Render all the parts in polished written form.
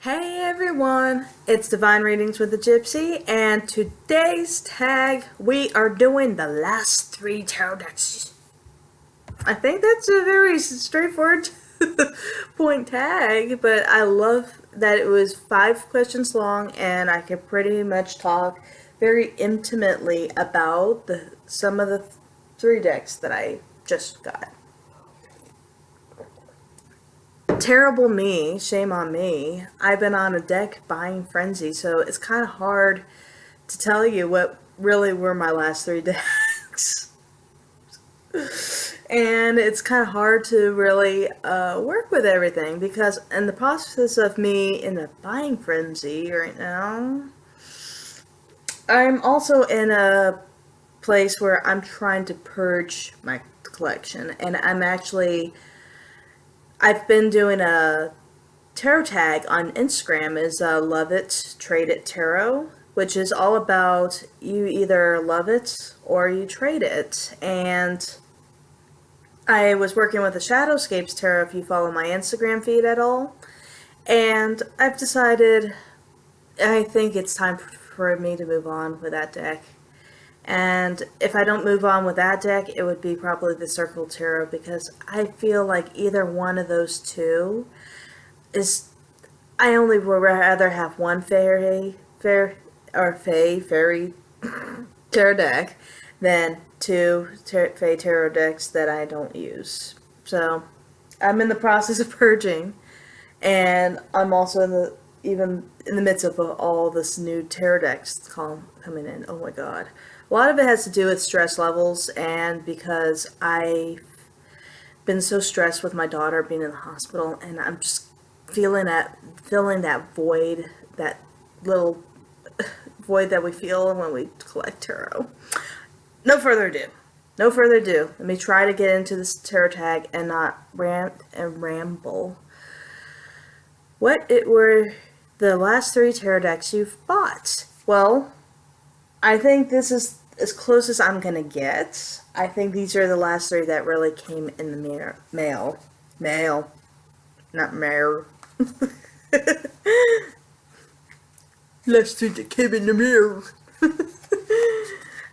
Hey everyone, it's Divine Readings with the Gypsy, and today's tag we are doing the last three tarot decks. I think that's a very straightforward point tag, but I love that it was 5 questions long and I could pretty much talk very intimately about some of the three decks that I just got. Terrible me, shame on me. I've been on a deck buying frenzy, so it's kind of hard to tell you what really were my last three decks. And it's kind of hard to really work with everything because in the process of me in a buying frenzy right now, I'm also in a place where I'm trying to purge my collection, and I've been doing a tarot tag on Instagram is Love It, Trade It Tarot, which is all about you either love it or you trade it. And I was working with the Shadowscapes Tarot, if you follow my Instagram feed at all. And I've decided I think it's time for me to move on with that deck. And if I don't move on with that deck, it would be probably the Circle Tarot because I feel like either one of those two is. I only would rather have one fairy tarot deck than two Fae tarot decks that I don't use. So I'm in the process of purging, and I'm also even in the midst of all this new tarot decks coming in. Oh my god. A lot of it has to do with stress levels, and because I've been so stressed with my daughter being in the hospital, and I'm just feeling that void, that little void that we feel when we collect tarot. No further ado. No further ado. Let me try to get into this tarot tag and not rant and ramble. What were the last three tarot decks you've bought? Well, I think this is as close as I'm gonna get. I think these are the last three that really came in the mail. Not mail. Last three that came in the mail.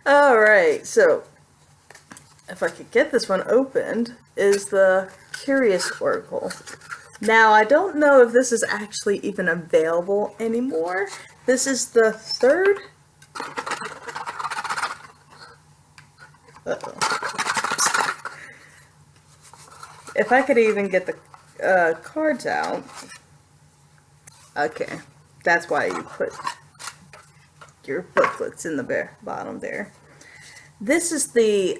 Alright, so if I could get this one opened, is the Curious Oracle. Now, I don't know if this is actually even available anymore. This is the third. Uh-oh. If I could even get the cards out. Okay, that's why you put your booklets in the bottom there. This is the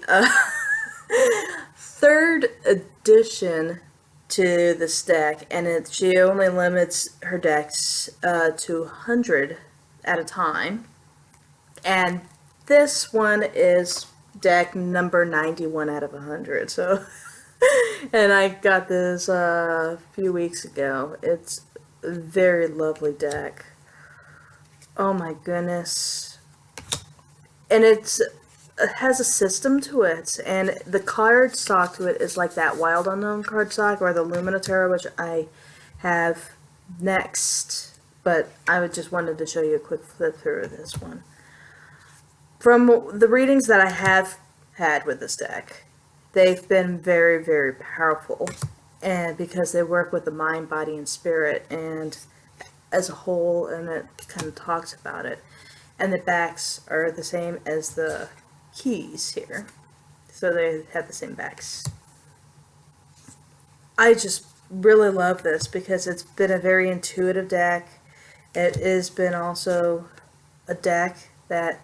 third edition to this deck, and she only limits her decks to 100 at a time. And this one is deck number 91 out of 100. So, and I got this a few weeks ago. It's a very lovely deck. Oh my goodness. And it has a system to it, and the card stock to it is like that Wild Unknown card stock or the Lumina Tarot, which I have next, but I just wanted to show you a quick flip through of this one. From the readings that I have had with this deck, they've been very, very powerful, and because they work with the mind, body, and spirit, and as a whole, and it kind of talks about it. And the backs are the same as the keys here, so they have the same backs. I just really love this because it's been a very intuitive deck. It has been also a deck that,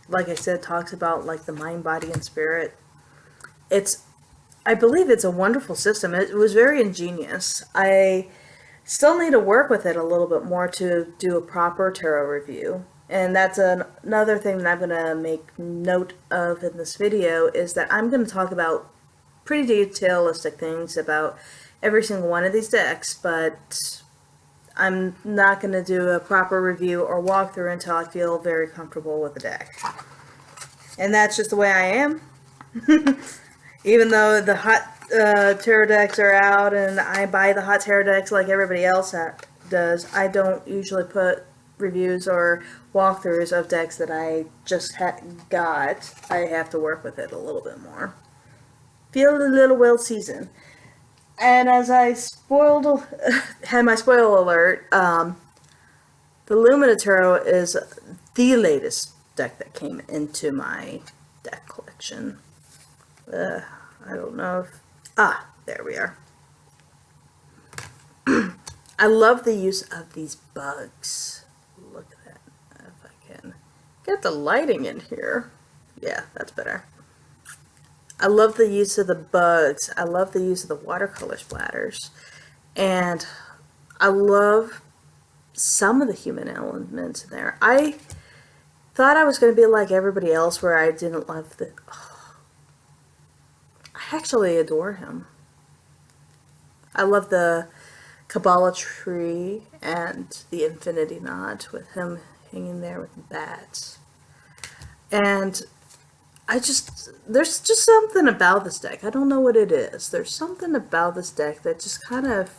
like I said, talks about like the mind, body, and spirit. I believe it's a wonderful system. It was very ingenious. I still need to work with it a little bit more to do a proper tarot review. And that's another thing that I'm going to make note of in this video, is that I'm going to talk about pretty detailistic things about every single one of these decks, but I'm not going to do a proper review or walkthrough until I feel very comfortable with the deck. And that's just the way I am. Even though the hot tarot decks are out and I buy the hot tarot decks like everybody else does. I don't usually put reviews or walkthroughs of decks that I just got. I have to work with it a little bit more. Feel a little well seasoned. And as I had my spoil alert, the Lumina Tarot is the latest deck that came into my deck collection. I don't know if... there we are. I love the use of these bugs. Look at that. If I can get the lighting in here. Yeah, that's better. I love the use of the bugs. I love the use of the watercolor splatters. And I love some of the human elements in there. I thought I was going to be like everybody else where I didn't love the... Oh, I actually adore him. I love the Kabbalah tree and the Infinity Knot with him hanging there with the bats. And there's just something about this deck. I don't know what it is. There's something about this deck that just kind of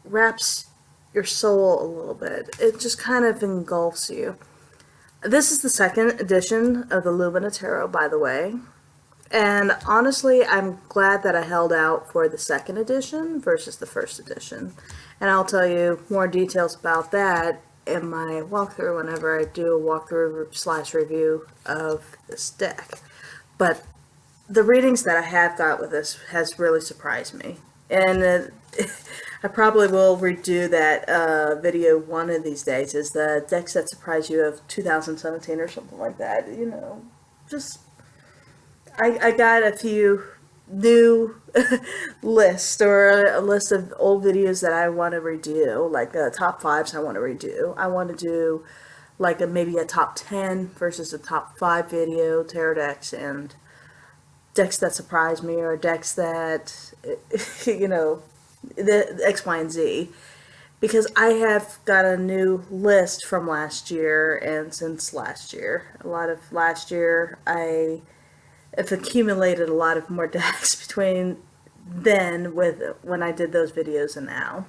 wraps your soul a little bit. It just kind of engulfs you. This is the second edition of the Lumina Tarot, by the way. And honestly, I'm glad that I held out for the second edition versus the first edition. And I'll tell you more details about that in my walkthrough whenever I do a walkthrough / review of this deck. But the readings that I have got with this has really surprised me. And I probably will redo that video one of these days, is the decks that surprise you of 2017 or something like that. You know, just... I got a few new lists, or a list of old videos that I want to redo, like top 5s I want to redo. I want to do like maybe a top 10 versus a top 5 video, tarot decks and decks that surprise me, or decks that, you know, the X, Y, and Z. Because I have got a new list from last year, and since last year. A lot of last year, I've accumulated a lot of more decks between then when I did those videos and now.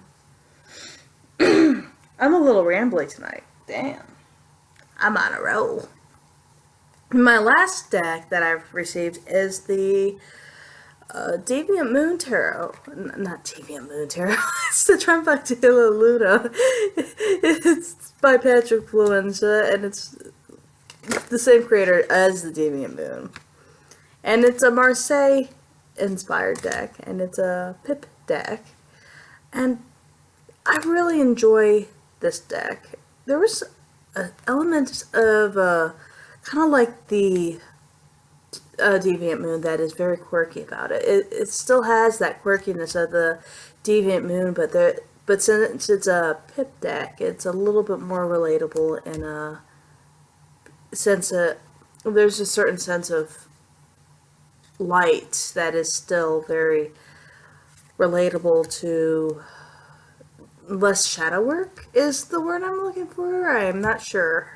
I'm a little rambly tonight. Damn. I'm on a roll. My last deck that I've received is the Deviant Moon Tarot. Not Deviant Moon Tarot. It's the Trempactilla Luna. It's by Patrick Fluenza, and it's the same creator as the Deviant Moon. And it's a Marseille-inspired deck, and it's a Pip deck. And I really enjoy this deck. There was an element of kind of like the Deviant Moon that is very quirky about it. It still has that quirkiness of the Deviant Moon, but since it's a Pip deck, it's a little bit more relatable in a sense of... There's a certain sense of light that is still very relatable to... Less shadow work is the word I'm looking for. I'm not sure.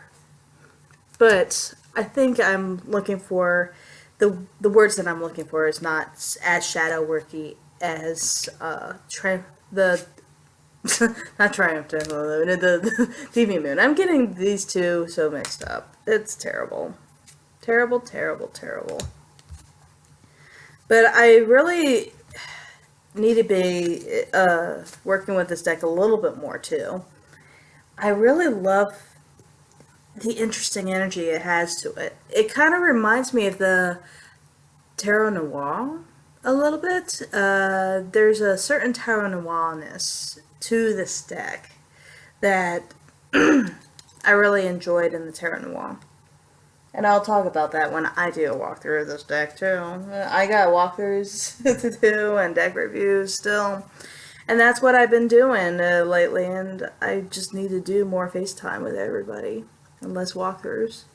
But I think I'm looking for... The words that I'm looking for is not as shadow worky as not Triumph, the Deviant Moon. I'm getting these two so mixed up. It's terrible. Terrible, terrible, terrible. But I really need to be working with this deck a little bit more too. I really love the interesting energy it has to it. It kind of reminds me of the Tarot Noir a little bit. There's a certain Tarot Noirness to this deck that I really enjoyed in the Tarot Noir. And I'll talk about that when I do a walkthrough of this deck too. I got walkthroughs to do and deck reviews still. And that's what I've been doing lately, and I just need to do more FaceTime with everybody and less walkthroughs.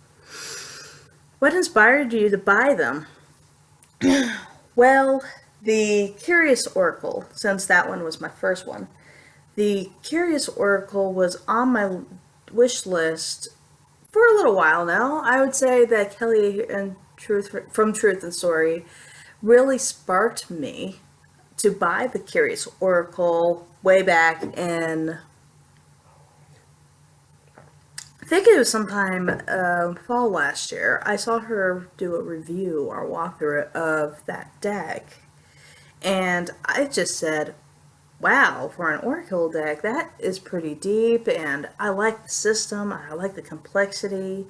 What inspired you to buy them? Well, the Curious Oracle, since that one was my first one. The Curious Oracle was on my wish list for a little while now. I would say that Kelly and from Truth and Story really sparked me to buy the Curious Oracle way back in, I think it was sometime fall last year. I saw her do a review or walkthrough of that deck, and I just said, wow, for an Oracle deck, that is pretty deep, and I like the system, I like the complexity,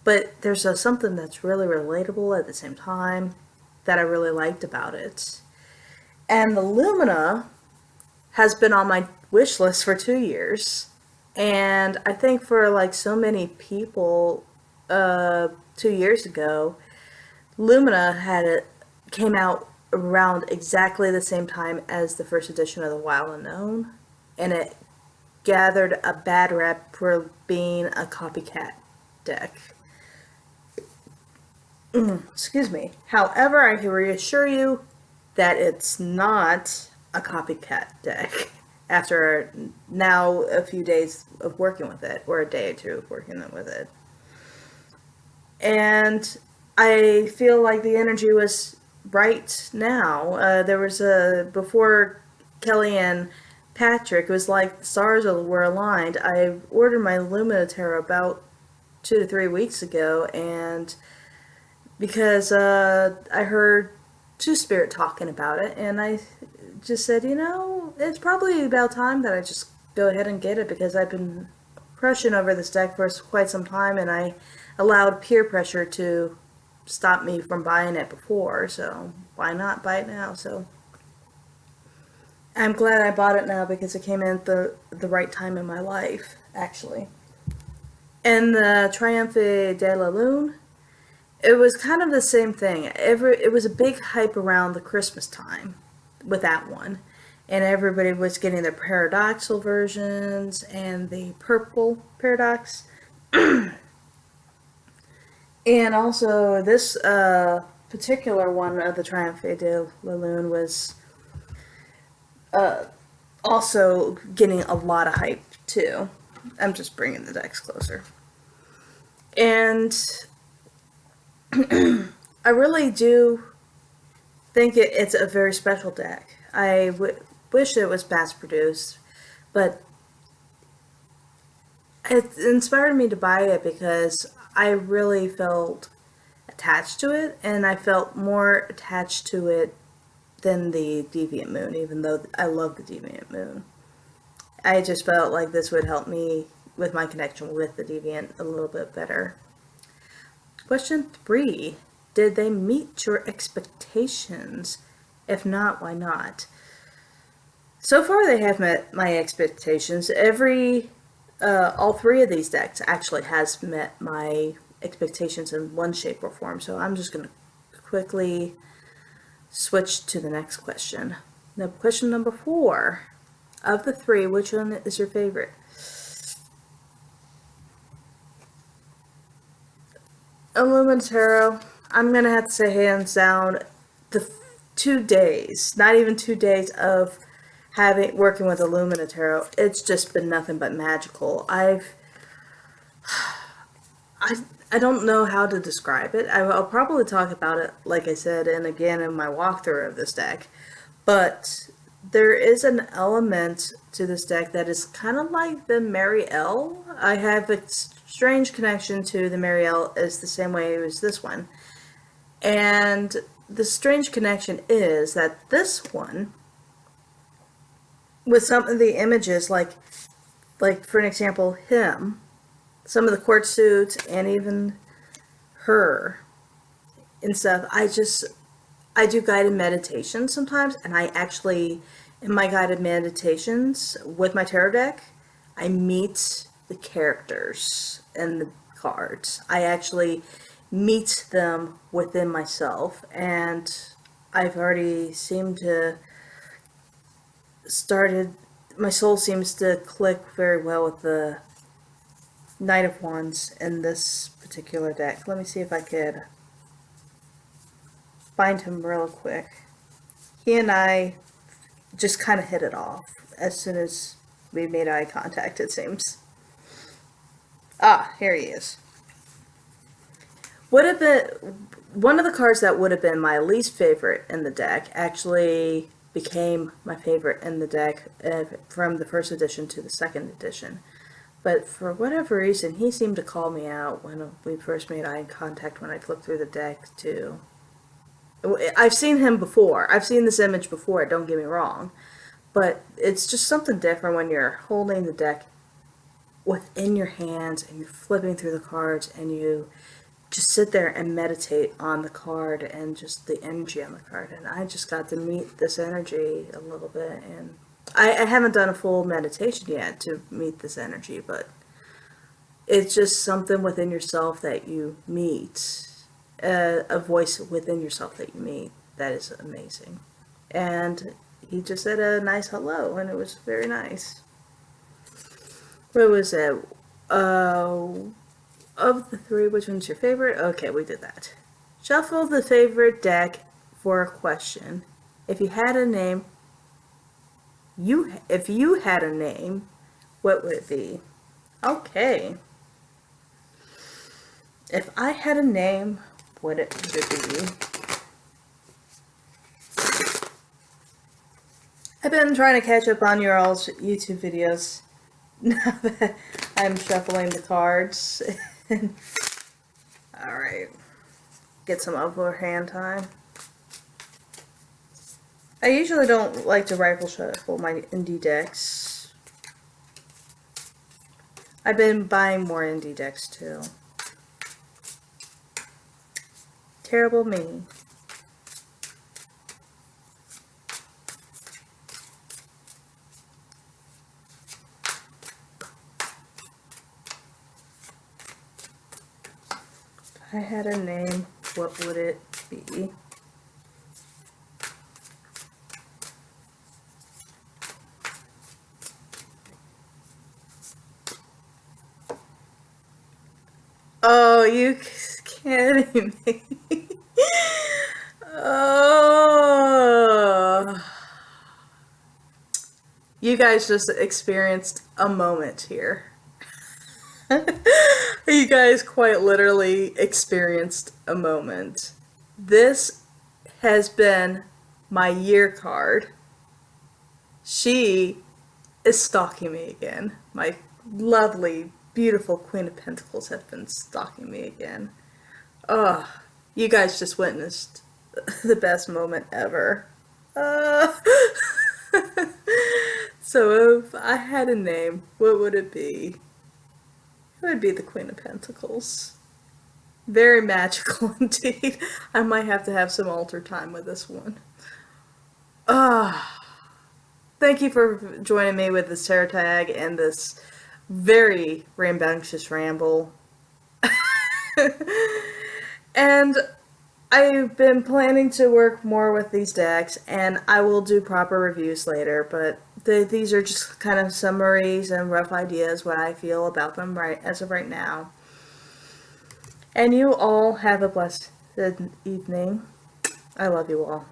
but there's something that's really relatable at the same time that I really liked about it. And the Lumina has been on my wish list for 2 years. And I think for like so many people, 2 years ago, Lumina came out around exactly the same time as the first edition of the Wild Unknown, and it gathered a bad rep for being a copycat deck. Excuse me. However, I can reassure you that it's not a copycat deck after now a few days of working with it, or a day or two of working with it. And I feel like the energy was right now. There was before Kelly and Patrick, it was like the stars were aligned. I ordered my Lumina Tarot about 2 to 3 weeks ago, and because I heard Two Spirit talking about it, and I just said, it's probably about time that I just go ahead and get it, because I've been crushing over this deck for quite some time, and I allowed peer pressure to stop me from buying it before, so why not buy it now? So I'm glad I bought it now, because it came in at the right time in my life, actually. And the Triomphe de la Lune, it was kind of the same thing. It was a big hype around the Christmas time with that one, and everybody was getting their paradoxal versions and the purple paradox. And also, this particular one of the Triomphe de la Lune was also getting a lot of hype, too. I'm just bringing the decks closer. And I really do think it's a very special deck. I wish it was mass produced, but it inspired me to buy it because I really felt attached to it, and I felt more attached to it than the Deviant Moon, even though I love the Deviant Moon. I just felt like this would help me with my connection with the Deviant a little bit better. Question 3. Did they meet your expectations? If not, why not? So far, they have met my expectations. All three of these decks actually has met my expectations in one shape or form. So I'm just going to quickly switch to the next question. Now, question number 4. Of the 3, which one is your favorite? Lumina Tarot, I'm going to have to say hands down, the 2 days, not even 2 days of working with Lumina Tarot, it's just been nothing but magical. I don't know how to describe it. I'll probably talk about it, like I said, and again in my walkthrough of this deck. But there is an element to this deck that is kind of like the Marielle. I have a strange connection to the Marielle as the same way as this one. And the strange connection is that this one, with some of the images, like for an example, him, some of the court suits, and even her and stuff, I do guided meditations sometimes, and I actually, in my guided meditations with my tarot deck, I meet the characters and the cards. I actually meet them within myself, and I've already seemed to my soul seems to click very well with the Knight of Wands in this particular deck. Let me see if I could find him real quick. He and I just kind of hit it off as soon as we made eye contact, it seems. Ah, here he is. One of the cards that would have been my least favorite in the deck actually became my favorite in the deck from the first edition to the second edition. But for whatever reason, he seemed to call me out when we first made eye contact when I flipped through the deck too. I've seen him before. I've seen this image before, don't get me wrong. But it's just something different when you're holding the deck within your hands and you're flipping through the cards and you just sit there and meditate on the card and just the energy on the card. And I just got to meet this energy a little bit, and I haven't done a full meditation yet to meet this energy, but it's just something within yourself that you meet, a voice within yourself that you meet that is amazing. And he just said a nice hello, and it was very nice. What was it? Of the three, which one's your favorite? Okay, we did that. Shuffle the favorite deck for a question. If you had a name, if you had a name, what would it be? Okay. If I had a name, what would it be? I've been trying to catch up on your all's YouTube videos now that I'm shuffling the cards. Alright. Get some overhand time. I usually don't like to rifle shuffle my indie decks. I've been buying more indie decks too. Terrible me. If I had a name, what would it be? Oh, you kidding me? Oh. You guys just experienced a moment here. You guys quite literally experienced a moment. This has been my year card. She is stalking me again. My lovely, beautiful Queen of Pentacles has been stalking me again. Oh, you guys just witnessed the best moment ever. So if I had a name, what would it be? It would be the Queen of Pentacles. Very magical indeed. I might have to have some altar time with this one. Thank you for joining me with this tarot tag and this very rambunctious ramble. And I've been planning to work more with these decks, and I will do proper reviews later, but these are just kind of summaries and rough ideas, what I feel about them right as of right now. And you all have a blessed evening. I love you all.